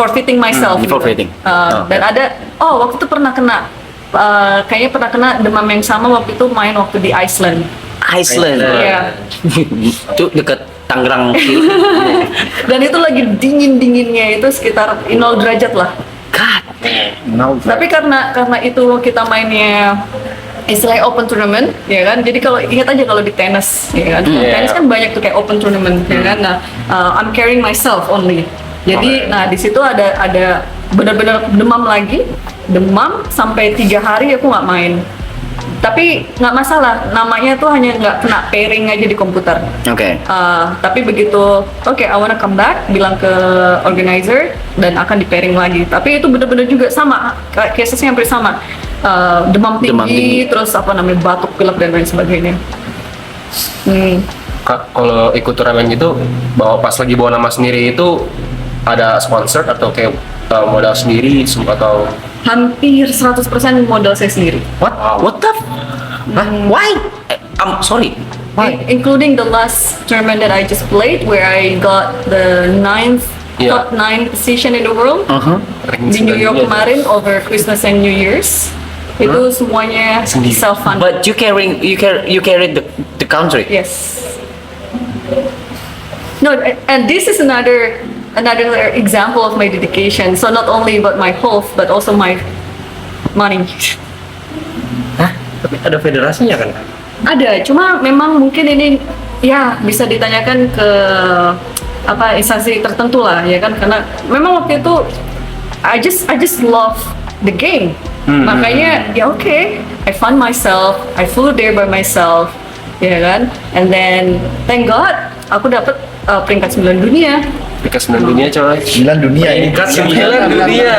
forfeiting myself. Forfeiting. Dan ada, waktu itu pernah kena, kayaknya pernah kena demam yang sama waktu itu main waktu di Iceland. Iya. Itu dekat Tangerang. Dan itu lagi dingin-dinginnya itu sekitar 0 derajat lah. God. Tapi karena itu kita mainnya istilahnya open tournament, ya kan. Jadi kalau ingat aja kalau di tenis, ya kan. Tenis kan banyak tuh kayak open tournament, ya kan. Nah, I'm carrying myself only. Jadi, nah di situ ada benar-benar demam sampai 3 hari aku nggak main. Tapi nggak masalah, namanya tuh hanya nggak kena pairing aja di komputer. Oke. Tapi begitu, I wanna come back, bilang ke organizer dan akan di pairing lagi. Tapi itu benar-benar juga sama, casesnya hampir sama. Demam tinggi, terus batuk, pilek dan lain sebagainya. Kalau ikut turnamen gitu, pas lagi bawa nama sendiri itu ada sponsor atau kayak modal sendiri atau Hampir 100% modal saya sendiri. What the? Why? I'm sorry. Why? Including the last tournament that I just played, where I got the top 9 position in the world di New York kemarin over Christmas and New Year's. Itu semuanya self-funded. But you carried the country. Yes. No, and this is another example of my dedication. So not only about my health, but also my money. Hah? Tapi ada federasinya kan? Ada, cuma memang mungkin ini ya bisa ditanyakan ke instansi tertentu lah, ya kan, karena memang waktu itu I just love the game. Makanya I fund myself, I flew there by myself, ya kan, and then thank God aku dapat peringkat 9 dunia. Peringkat 9 dunia coy. 9 dunia ini. Peringkat 9 dunia.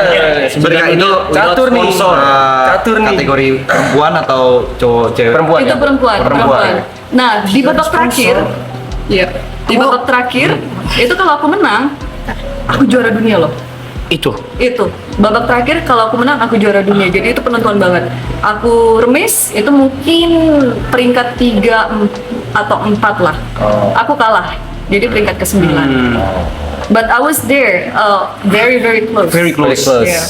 Sebenarnya itu catur nih. Catur nih. Kategori perempuan atau cowok cewek? Perempuan. Itu perempuan. Nah, di babak terakhir, di babak terakhir itu kalau aku menang, aku juara dunia loh. Itu Babak terakhir kalau aku menang aku juara dunia. Jadi itu penentuan banget. Aku remis itu mungkin peringkat 3 atau 4 lah. Aku kalah. Jadi peringkat ke-9. But I was there, very very close. very close. Yeah.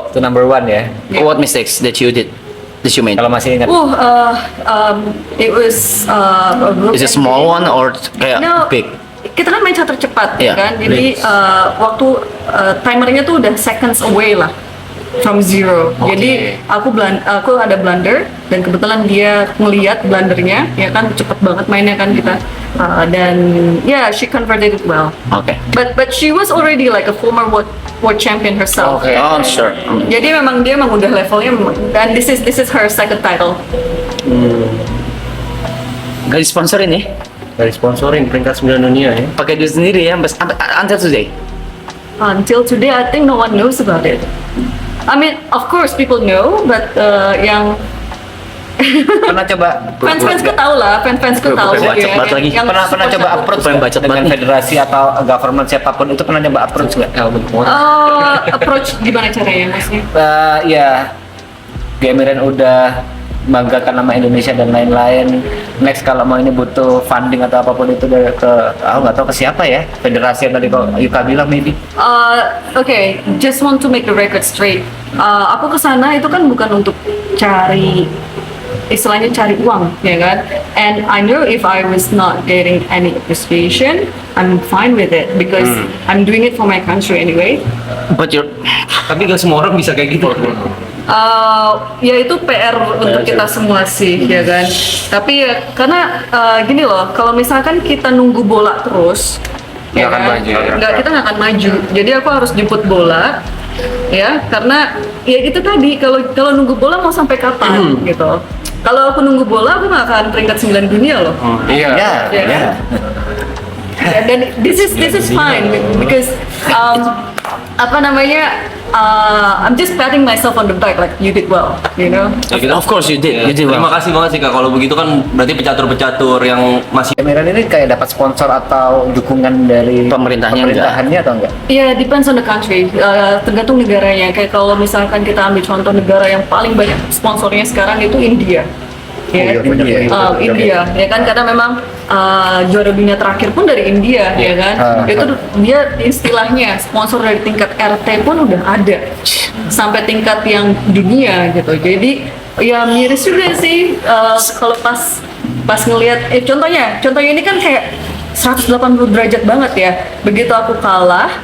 Itu number 1 ya. Yeah. What mistakes that you made? Kalau masih ingat. It was Is it small one or kayak big? Kita kan main catur cepat, Yeah, kan? Jadi waktu timernya tuh udah seconds away lah from 0. Jadi aku ada blunder dan kebetulan dia ngelihat blundernya, ya kan, cepet banget mainnya kan kita. Dan she converted it well. Okay. But she was already like a former world champion herself. Okay. Oh, sure. Jadi dia memang udah levelnya, dan this is her second title. Gak disponsorin ya? Dari sponsorin peringkat 9 dunia ya. Pakai duit sendiri ya, until today. Until today, I think no one knows about it. I mean, of course people know, but yang Pernah coba fans-fansku tahu lah, fans-fansku tahu. Bacot banget lagi. pernah coba approach Pengen bacot dengan banget. federasi atau government siapapun itu, pernah coba approach nggak? Approach gimana caranya maksudnya? Ya, Gemiren udah banggakan nama Indonesia dan lain-lain. Next kalau mau ini butuh funding atau apapun itu dari aku nggak tahu ke siapa ya, federasi yang tadi kok Yuka bilang maybe. Okay, just want to make the record straight. Aku kesana itu kan bukan untuk cari uang, ya kan? And I know if I was not getting any appreciation, I'm fine with it because I'm doing it for my country anyway. But Tapi gak semua orang bisa kayak gitu. Ya itu PR untuk kita semua sih, ya kan. Tapi ya karena gini loh, kalau misalkan kita nunggu bola terus, Nggak akan maju. kita nggak akan maju. Jadi aku harus jemput bola, ya, karena ya itu tadi kalau nunggu bola mau sampai kapan gitu. Kalau aku nunggu bola, aku nggak akan peringkat 9 dunia loh. Iya. Ya kan? Dan this is fine because I'm just patting myself on the back like you did well, you know. of course you did. You did Terima well. kasih banget sih Kak. Kalau begitu kan berarti pecatur-pecatur yang masih Gemiren ini kayak dapat sponsor atau dukungan dari Pemerintahnya atau enggak? Ya, depends on the country. Tergantung negaranya. Kayak kalau misalkan kita ambil contoh negara yang paling banyak sponsornya sekarang itu India. ya. India. India, ya kan, karena memang juara dunia terakhir pun dari India, ya kan. Itu dia istilahnya sponsor dari tingkat RT pun udah ada sampai tingkat yang dunia gitu. Jadi ya miris juga sih kalau pas ngelihat contohnya ini kan kayak 180 derajat banget ya. Begitu aku kalah,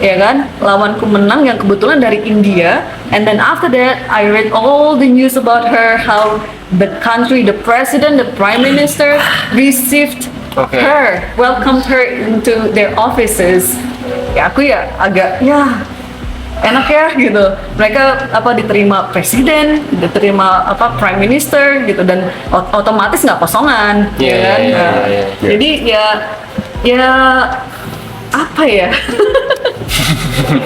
ya kan, lawanku menang yang kebetulan dari India. And then after that, I read all the news about her, how the country, the president, the prime minister received her, welcomed her into their offices. Ya aku ya agak enak ya gitu. Mereka diterima presiden, diterima prime minister gitu, dan otomatis nggak kosongan, ya kan? Jadi ya apa ya?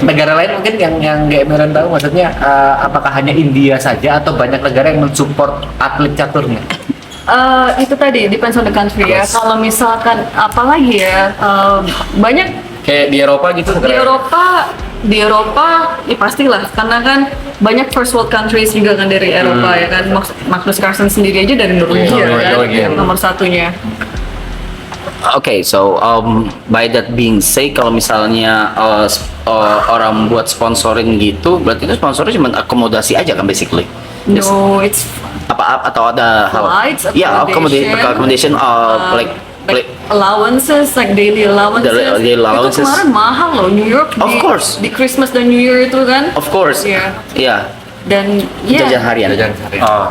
Negara lain mungkin yang nggak Emiran tahu, maksudnya apakah hanya India saja atau banyak negara yang mensupport atlet caturnya? Itu tadi depends on the country ya. Kalau misalkan apalagi ya, banyak Kayak di Eropa gitu. di Eropa ya pastilah, karena kan banyak first world countries juga kan dari Eropa ya kan. Magnus Carlsen sendiri aja dari Norwegia kan, yang nomor satunya. Okay, so by that being said, kalau misalnya orang buat sponsoring gitu, berarti itu sponsornya cuma akomodasi aja kan basically? No, it's Apa atau ada hal? flights, Yeah, accommodation, like allowances, like daily allowances. Daily allowances. Itu kemarin mahal loh, New York Of course. di Christmas dan New Year itu kan. of course, Iya. yeah, Dan jajan harian. Oh.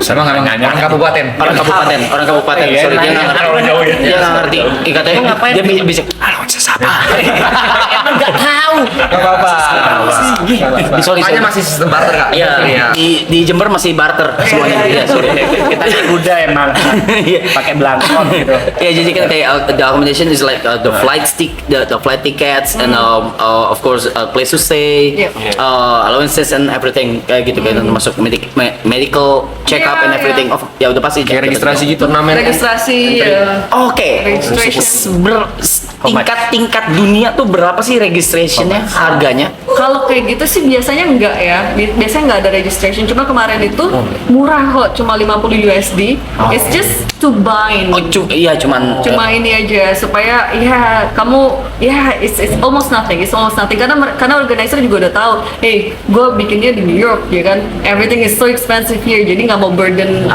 Sama orang kabupaten. Orang kabupaten, Iya, sorry, dia nanya nggak orang jauh ya. dia nggak ngerti. Katanya ngapain? dia bisa, siapa? Emang nggak tahu. Gak apa-apa. Sorry. Makanya masih sistem barter kak. Iya, di Jember masih barter semuanya. Iya, sorry. Kita kuda emang pakai belangkon gitu. Yeah, jadi kan kayak the accommodation is like the flight tickets and of course place to stay, allowances and everything kayak gitu kan, termasuk medical check up and everything. Ya udah pasti Kayak registrasi gitu turnamen. registrasi Oke. Registration. Tingkat dunia tuh berapa sih registrationnya, harganya? Kalau kayak gitu sih biasanya enggak ya. Biasanya enggak ada registration. Cuma kemarin itu murah kok, cuma 50 USD. It's just to bind. Oh, cuman Cuma ini aja supaya it's almost nothing. It's almost nothing karena organizer juga udah tahu, hey, gue bikinnya di New York ya kan. Everything is so expensive here. Jadi nggak mau burden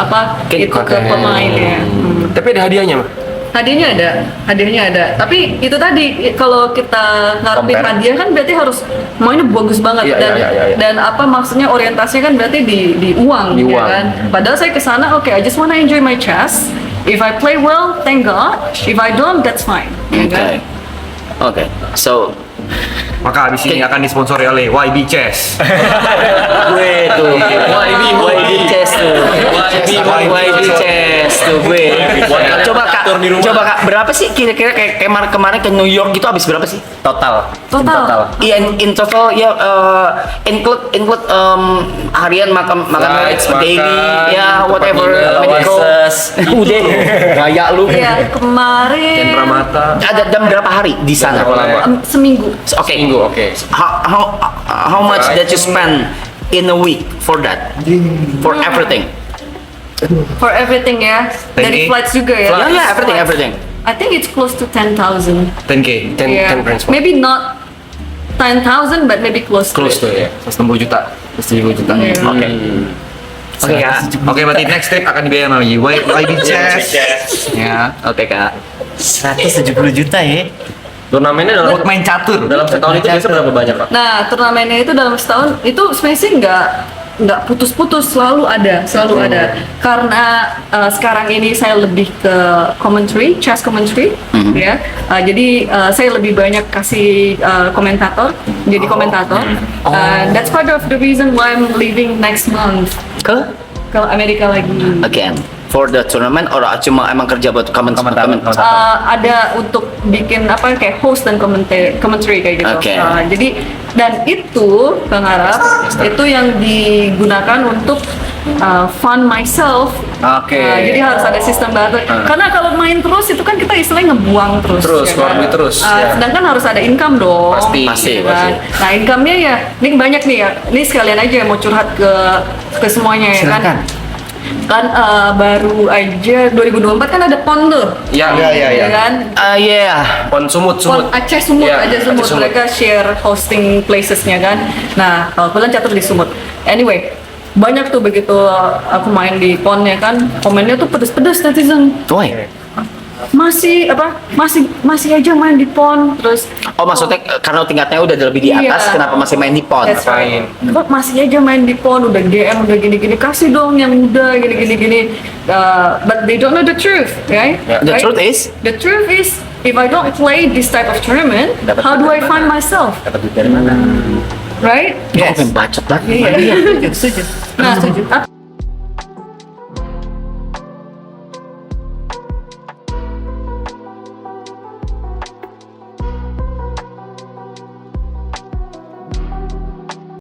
itu ke pemain ya. Tapi ada hadiahnya mah. Hadiahnya ada. Tapi itu tadi kalau kita ngarepin Compare. hadiah kan berarti harus mainnya bagus banget. Iya. Dan maksudnya orientasinya kan berarti di uang, Di ya uang. kan. Padahal saya kesana, I just wanna enjoy my chess. If I play well, thank God. If I don't, that's fine. Ya kan? Oke. So Maka abis ini akan disponsori oleh YB Chess. gue tuh YB Chess tuh YB Chess tuh gue. Coba kak berapa sih kira-kira kayak kemarin ke New York gitu habis berapa sih Total. iya in total ya, include harian makan Flights, daily makan, ya tempat whatever tinggal, medical udah gaya lu Ya kemarin Ken Pramata. ada jam berapa hari di sana Berapa lama? seminggu. oke Minggu, oke. how much that you spend in a week for that for everything For everything ya. Dari 10K? flights juga ya. yeah everything I think it's close to 10,000. 10K, 10 Yeah. grand spot. Maybe not 10,000 but maybe close Close to tuh it. ya, 160 juta. 160 juta. Yeah. Oke. Oke, Kak. Oke, berarti next trip akan dibiayai sama YB Chess. Ya. oke kak 170 juta ya. Turnamennya dalam Buat main catur. dalam setahun itu biasa berapa banyak, Pak? Nah, turnamennya itu dalam setahun itu sebenarnya sih nggak putus-putus, selalu ada karena sekarang ini saya lebih ke commentary, chess commentary ya. Jadi saya lebih banyak kasih komentator, jadi komentator. That's part of the reason why I'm leaving next month ke ke Amerika lagi. again for the tournament or cuma emang kerja buat Komentator. Ada untuk bikin kayak host dan commentary kayak gitu. Oke. Jadi dan itu Bang Arab itu yang digunakan untuk fund myself. Oke. Jadi harus ada sistem baru. Karena kalau main terus itu kan kita istilahnya ngebuang terus. Terus, ya keluar kan? duit terus, ya. Sedangkan harus ada income dong. Pasti. ya kan? Nah income-nya ya, ini banyak nih ya. Ini sekalian aja mau curhat ke semuanya ya kan. Silakan. kan baru aja 2024 kan ada PON tuh. Iya. Ya kan? Yeah. Pon Sumut. PON Aceh Sumut Iya, aja Sumut. Aceh Sumut. Mereka share hosting placesnya kan. Nah, kalau kalian catur di Sumut. Anyway, banyak tuh begitu aku main di PON ya kan, komennya tuh pedes-pedes netizen. Why? Masih aja main di PON terus. Oh maksudnya karena tingkatnya udah lebih di atas, Iya. kenapa masih main di PON? That's right. Main. Kok masih aja main di PON, udah GM, udah gini-gini, kasih dong yang muda, gini-gini. But they don't know the truth, right? Yeah. The Right? truth is, The truth is, if I don't play this type of tournament, how do I find myself, Dapat duit dari mana? right? kok pengen bacot banget. Iya. Nah,